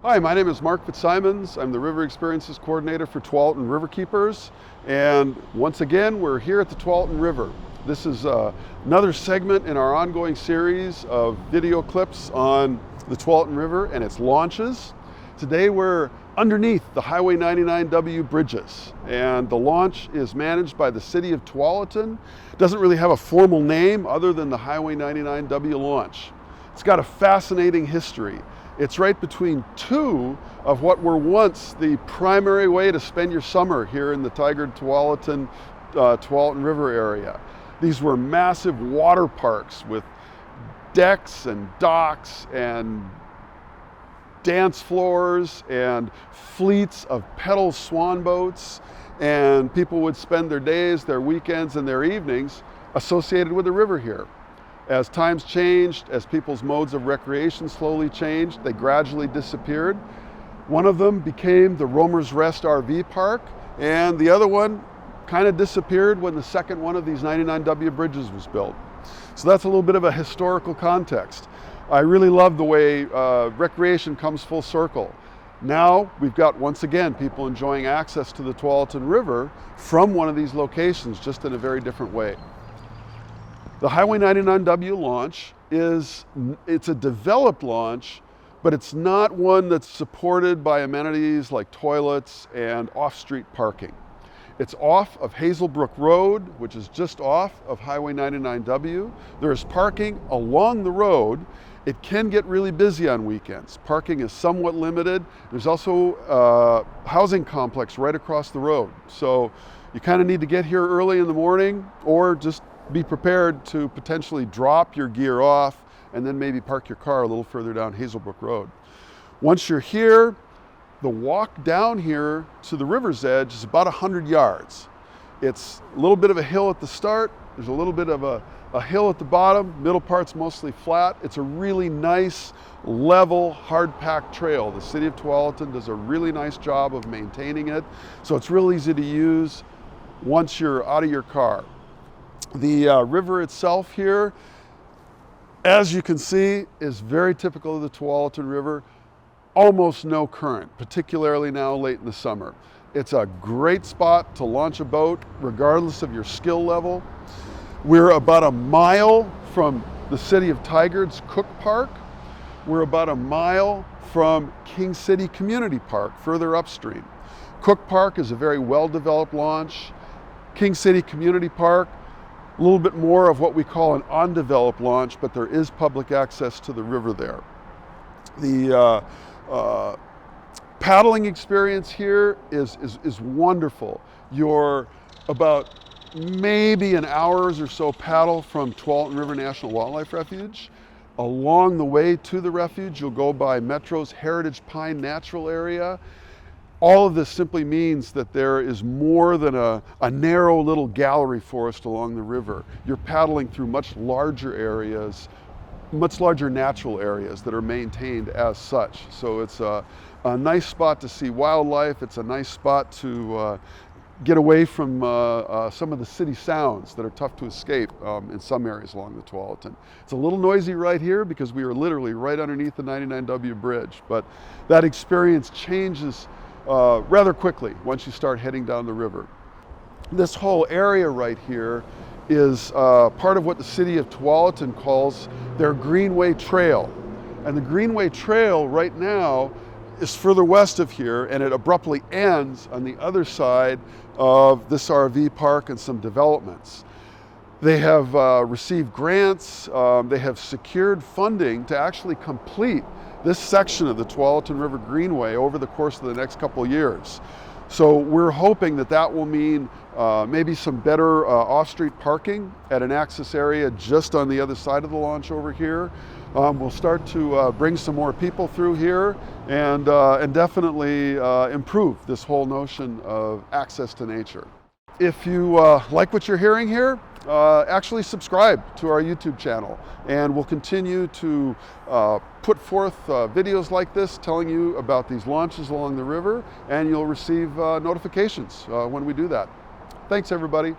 Hi, my name is Mark Fitzsimons. I'm the River Experiences Coordinator for Tualatin Riverkeepers. And once again, we're here at the Tualatin River. This is another segment in our ongoing series of video clips on the Tualatin River and its launches. Today we're underneath the Hwy 99W bridges, and the launch is managed by the city of Tualatin. It doesn't really have a formal name other than the Hwy 99W launch. It's got a fascinating history. It's right between two of what were once the primary way to spend your summer here in the Tualatin River area. These were massive water parks with decks and docks and dance floors and fleets of pedal swan boats, and people would spend their days, their weekends, and their evenings associated with the river here. As times changed, as people's modes of recreation slowly changed, they gradually disappeared. One of them became the Roamer's Rest RV Park, and the other one kind of disappeared when the second one of these 99W bridges was built. So that's a little bit of a historical context. I really love the way recreation comes full circle. Now we've got, once again, people enjoying access to the Tualatin River from one of these locations, just in a very different way. The Hwy 99W launch it's a developed launch, but it's not one that's supported by amenities like toilets and off-street parking. It's off of Hazelbrook Road, which is just off of Hwy 99W. There is parking along the road. It can get really busy on weekends. Parking is somewhat limited. There's also a housing complex right across the road. So you kind of need to get here early in the morning, or just be prepared to potentially drop your gear off and then maybe park your car a little further down Hazelbrook Road. Once you're here, the walk down here to the river's edge is about 100 yards. It's a little bit of a hill at the start. There's a little bit of a hill at the bottom. Middle part's mostly flat. It's a really nice, level, hard-packed trail. The city of Tualatin does a really nice job of maintaining it, so it's real easy to use once you're out of your car. The river itself here, as you can see, is very typical of the Tualatin River. Almost no current, particularly now late in the summer. It's a great spot to launch a boat, regardless of your skill level. We're about a mile from the city of Tigard's Cook Park. We're about a mile from King City Community Park, further upstream. Cook Park is a very well-developed launch. King City Community Park, a little bit more of what we call an undeveloped launch, but there is public access to the river there. The paddling experience here is wonderful. You're about maybe an hour's or so paddle from Tualatin River National Wildlife Refuge. Along the way to the refuge, you'll go by Metro's Heritage Pine Natural Area. All of this simply means that there is more than a narrow little gallery forest along the river. You're paddling through much larger areas, much larger natural areas that are maintained as such. So it's a nice spot to see wildlife. It's a nice spot to get away from some of the city sounds that are tough to escape in some areas along the Tualatin. It's a little noisy right here because we are literally right underneath the 99W bridge, but that experience changes rather quickly once you start heading down the river. This whole area right here is part of what the city of Tualatin calls their Greenway Trail. And the Greenway Trail right now is further west of here, and it abruptly ends on the other side of this RV park and some developments. They have received grants, they have secured funding to actually complete this section of the Tualatin River Greenway over the course of the next couple of years. So we're hoping that that will mean maybe some better off-street parking at an access area just on the other side of the launch over here. We'll start to bring some more people through here and definitely improve this whole notion of access to nature. If you like what you're hearing here, actually subscribe to our YouTube channel, and we'll continue to put forth videos like this telling you about these launches along the river, and you'll receive notifications when we do that. Thanks, everybody.